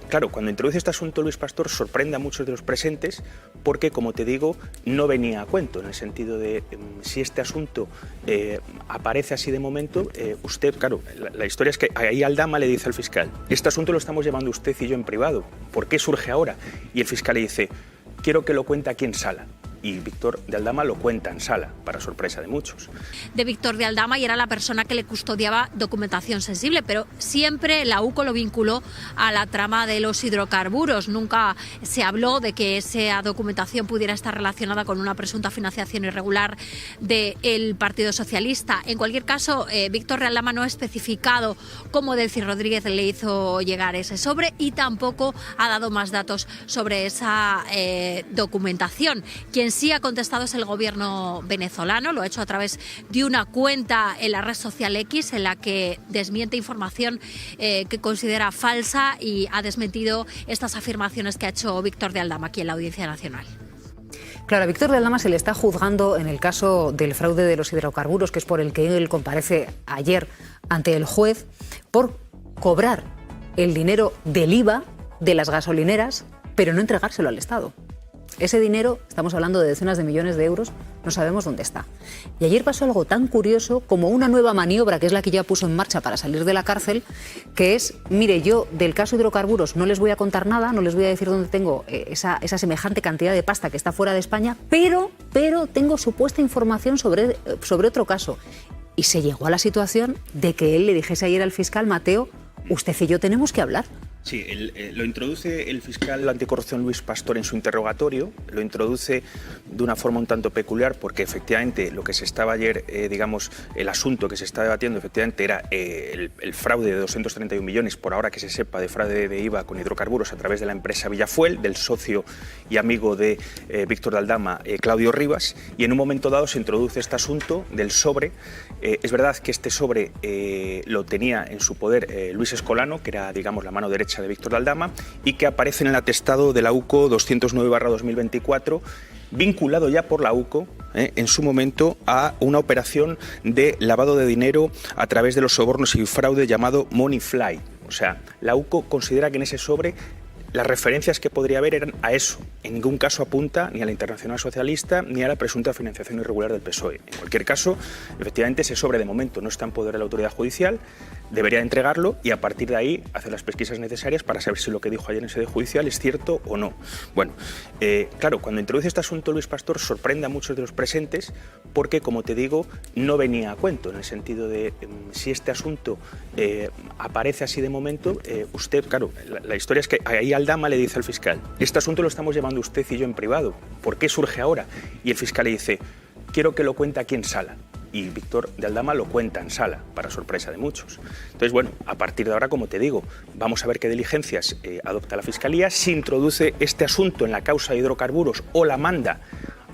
Claro, cuando introduce este asunto Luis Pastor sorprende a muchos de los presentes porque, como te digo, no venía a cuento, en el sentido de si este asunto aparece así de momento, usted, claro, la historia es que ahí Aldama le dice al fiscal, este asunto lo estamos llevando usted y yo en privado, ¿por qué surge ahora? Y el fiscal le dice, quiero que lo cuente aquí en sala. Y Víctor de Aldama lo cuenta en sala, para sorpresa de muchos. De Víctor de Aldama, y era la persona que le custodiaba documentación sensible, pero siempre la UCO lo vinculó a la trama de los hidrocarburos. Nunca se habló de que esa documentación pudiera estar relacionada con una presunta financiación irregular del Partido Socialista. En cualquier caso, Víctor de Aldama no ha especificado cómo Delcy Rodríguez le hizo llegar ese sobre y tampoco ha dado más datos sobre esa documentación. Quien sí ha contestado es el gobierno venezolano, lo ha hecho a través de una cuenta en la red social X en la que desmiente información que considera falsa y ha desmentido estas afirmaciones que ha hecho Víctor de Aldama aquí en la Audiencia Nacional. Claro, a Víctor de Aldama se le está juzgando en el caso del fraude de los hidrocarburos, que es por el que él comparece ayer ante el juez, por cobrar el dinero del IVA de las gasolineras, pero no entregárselo al Estado. Ese dinero, estamos hablando de decenas de millones de euros, no sabemos dónde está. Y ayer pasó algo tan curioso como una nueva maniobra, que es la que ya puso en marcha para salir de la cárcel, que es, mire, yo del caso hidrocarburos no les voy a contar nada, no les voy a decir dónde tengo esa semejante cantidad de pasta que está fuera de España, pero tengo supuesta información sobre otro caso. Y se llegó a la situación de que él le dijese ayer al fiscal, Mateo, usted y yo tenemos que hablar. Sí, lo introduce el fiscal anticorrupción Luis Pastor en su interrogatorio, lo introduce de una forma un tanto peculiar porque efectivamente lo que se estaba ayer, digamos, el asunto que se está debatiendo efectivamente era el fraude de 231 millones, por ahora que se sepa, de fraude de IVA con hidrocarburos a través de la empresa Villafuel, del socio y amigo de Víctor de Aldama, Claudio Rivas, y en un momento dado se introduce este asunto del sobre. Es verdad que este sobre lo tenía en su poder Luis Escolano, que era, digamos, la mano derecha de Víctor de Aldama, y que aparece en el atestado de la UCO 209/2024, vinculado ya por la UCO en su momento a una operación de lavado de dinero a través de los sobornos y fraude llamado Money Fly. O sea, la UCO considera que en ese sobre las referencias que podría haber eran a eso. En ningún caso apunta ni a la Internacional Socialista ni a la presunta financiación irregular del PSOE. En cualquier caso, efectivamente, ese sobre de momento no está en poder de la autoridad judicial, debería entregarlo y a partir de ahí hacer las pesquisas necesarias para saber si lo que dijo ayer en sede judicial es cierto o no. Bueno, claro, cuando introduce este asunto Luis Pastor sorprende a muchos de los presentes porque, como te digo, no venía a cuento, en el sentido de si este asunto aparece así de momento, usted, claro, la historia es que ahí Aldama le dice al fiscal, este asunto lo estamos llevando usted y yo en privado, ¿por qué surge ahora? Y el fiscal le dice, quiero que lo cuente aquí en sala. Y Víctor de Aldama lo cuenta en sala, para sorpresa de muchos. Entonces, bueno, a partir de ahora, como te digo, vamos a ver qué diligencias adopta la Fiscalía, si introduce este asunto en la causa de hidrocarburos o la manda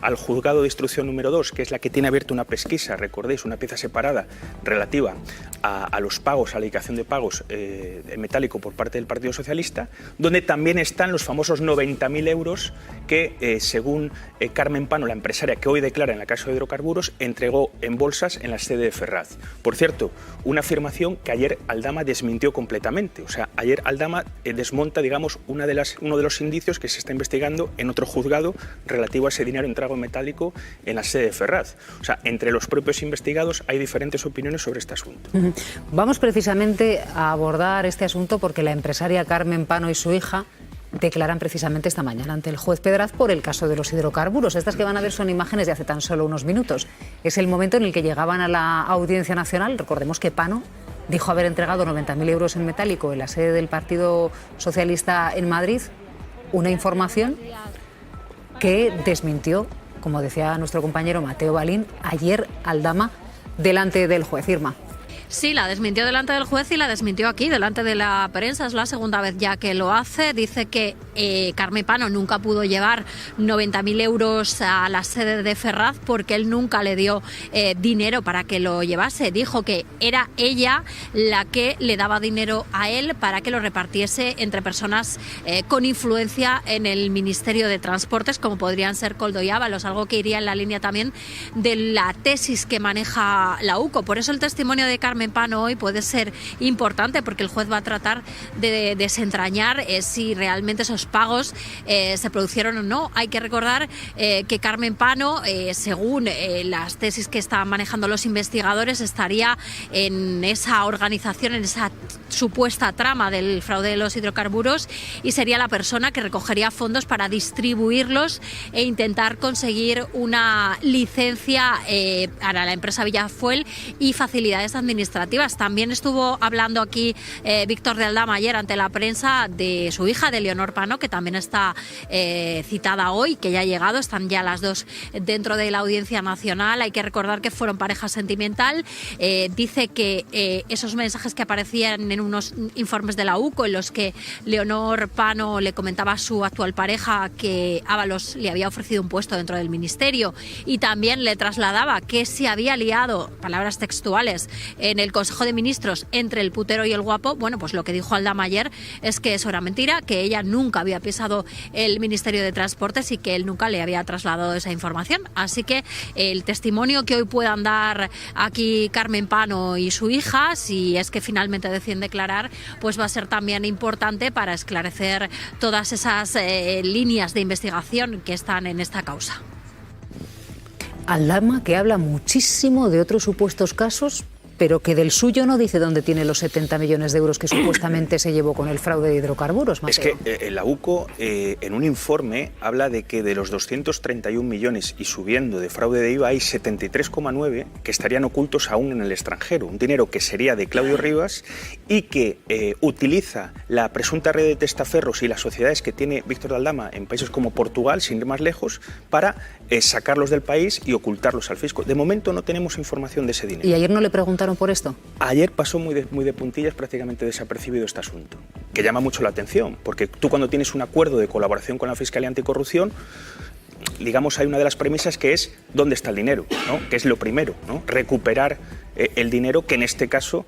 al juzgado de instrucción número 2, que es la que tiene abierta una pesquisa, recordéis, una pieza separada relativa a los pagos, a la dedicación de pagos en metálico por parte del Partido Socialista, donde también están los famosos 90.000 euros que, según Carmen Pano, la empresaria que hoy declara en la causa de hidrocarburos, entregó en bolsas en la sede de Ferraz. Por cierto, una afirmación que ayer Aldama desmintió completamente. O sea, ayer Aldama desmonta, digamos, uno de los indicios que se está investigando en otro juzgado relativo a ese dinero entregado metálico en la sede de Ferraz. O sea, entre los propios investigados hay diferentes opiniones sobre este asunto. Vamos precisamente a abordar este asunto porque la empresaria Carmen Pano y su hija declaran precisamente esta mañana ante el juez Pedraz por el caso de los hidrocarburos. Estas que van a ver son imágenes de hace tan solo unos minutos. Es el momento en el que llegaban a la Audiencia Nacional. Recordemos que Pano dijo haber entregado 90.000 euros en metálico en la sede del Partido Socialista en Madrid, una información que desmintió, como decía nuestro compañero Mateo Balín, ayer Aldama delante del juez. Irma. Sí, la desmintió delante del juez y la desmintió aquí, delante de la prensa. Es la segunda vez ya que lo hace. Dice que Carmen Pano nunca pudo llevar 90.000 euros a la sede de Ferraz porque él nunca le dio dinero para que lo llevase. Dijo que era ella la que le daba dinero a él para que lo repartiese entre personas con influencia en el Ministerio de Transportes, como podrían ser Koldo y Ábalos, algo que iría en la línea también de la tesis que maneja la UCO. Por eso el testimonio de Carmen Pano hoy puede ser importante, porque el juez va a tratar de desentrañar si realmente esos pagos se produjeron o no. Hay que recordar que Carmen Pano, según las tesis que están manejando los investigadores, estaría en esa organización, en esa supuesta trama del fraude de los hidrocarburos, y sería la persona que recogería fondos para distribuirlos e intentar conseguir una licencia para la empresa Villafuel y facilidades administrativas. También estuvo hablando aquí Víctor de Aldama ayer ante la prensa de su hija, de Leonor Pano, que también está citada hoy, que ya ha llegado. Están ya las dos dentro de la Audiencia Nacional. Hay que recordar que fueron pareja sentimental. Dice que esos mensajes que aparecían en unos informes de la UCO, en los que Leonor Pano le comentaba a su actual pareja que Ábalos le había ofrecido un puesto dentro del ministerio, y también le trasladaba que se había liado, palabras textuales, en el Consejo de Ministros entre el putero y el guapo. Bueno, pues lo que dijo Aldama ayer es que eso era mentira, que ella nunca había pisado el Ministerio de Transportes y que él nunca le había trasladado esa información. Así que el testimonio que hoy puedan dar aquí Carmen Pano y su hija, si es que finalmente deciden declarar, pues va a ser también importante para esclarecer todas esas líneas de investigación que están en esta causa. Aldama, que habla muchísimo de otros supuestos casos, pero que del suyo no dice dónde tiene los 70 millones de euros que supuestamente se llevó con el fraude de hidrocarburos, Mateo. Es que la UCO, en un informe, habla de que de los 231 millones y subiendo de fraude de IVA hay 73,9 que estarían ocultos aún en el extranjero. Un dinero que sería de Claudio Rivas y que utiliza la presunta red de testaferros y las sociedades que tiene Víctor de Aldama en países como Portugal, sin ir más lejos, para sacarlos del país y ocultarlos al fisco. De momento no tenemos información de ese dinero. ¿Y ayer no le preguntaron por esto? Ayer pasó muy de puntillas, prácticamente desapercibido este asunto, que llama mucho la atención, porque tú cuando tienes un acuerdo de colaboración con la Fiscalía Anticorrupción, digamos, hay una de las premisas que es ¿dónde está el dinero?, ¿no? Que es lo primero, ¿no? Recuperar el dinero, que en este caso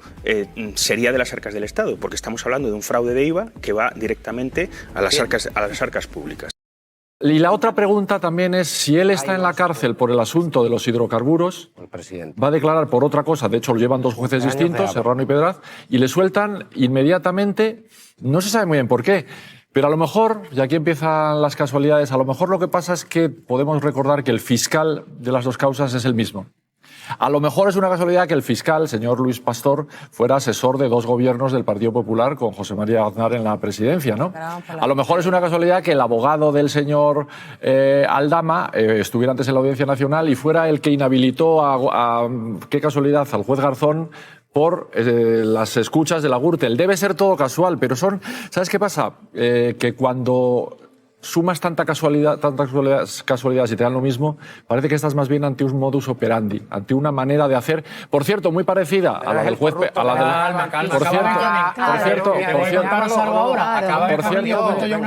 sería de las arcas del Estado, porque estamos hablando de un fraude de IVA que va directamente a las arcas públicas. Y la otra pregunta también es si él está en la cárcel por el asunto de los hidrocarburos, va a declarar por otra cosa, de hecho lo llevan dos jueces distintos, Serrano y Pedraz, y le sueltan inmediatamente, no se sabe muy bien por qué, pero a lo mejor, y aquí empiezan las casualidades, a lo mejor lo que pasa es que podemos recordar que el fiscal de las dos causas es el mismo. A lo mejor es una casualidad que el fiscal, el señor Luis Pastor, fuera asesor de dos gobiernos del Partido Popular con José María Aznar en la presidencia, ¿no? A lo mejor es una casualidad que el abogado del señor Aldama estuviera antes en la Audiencia Nacional y fuera el que inhabilitó qué casualidad, al juez Garzón por las escuchas de la Gürtel. Debe ser todo casual, pero ¿sabes qué pasa? Que cuando sumas tantas casualidades y te dan lo mismo, parece que estás más bien ante un modus operandi, ante una manera de hacer, por cierto, muy parecida a la del juez, a la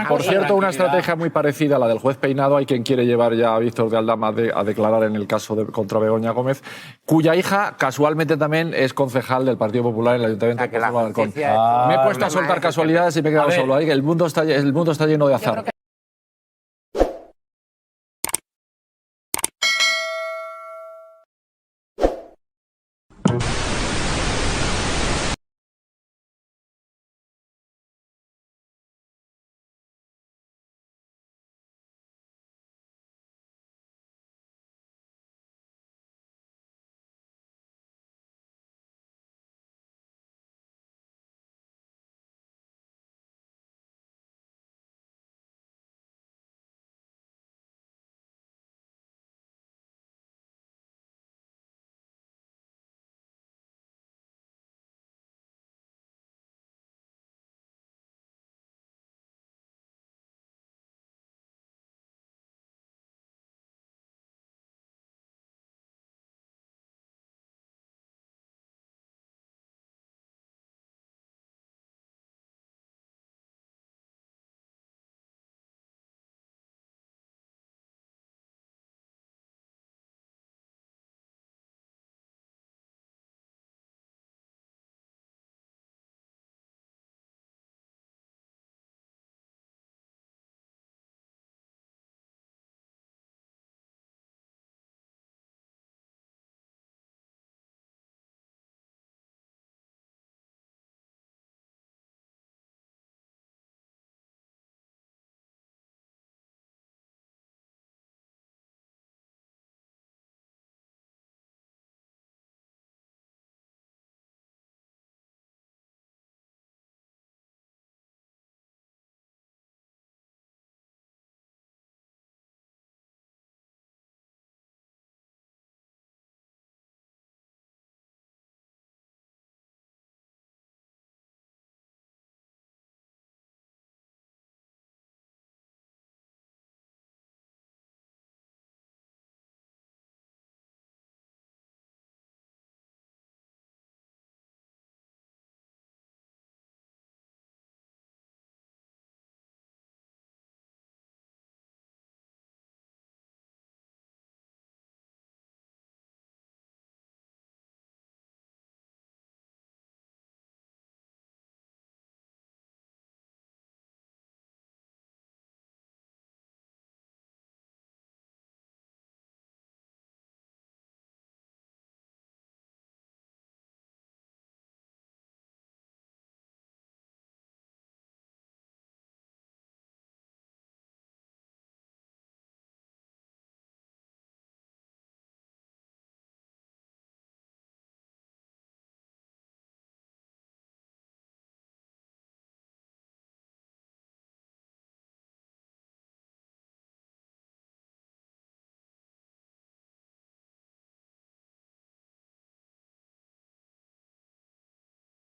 por cierto, una estrategia muy parecida a la del juez Peinado. Hay quien quiere llevar ya a Víctor de Aldama a declarar en el caso contra Begoña Gómez, cuya hija casualmente también es concejal del Partido Popular en el Ayuntamiento de Pozuelo de Alarcón. Me he puesto a soltar casualidades y me he quedado solo ahí, que el mundo está lleno de azar.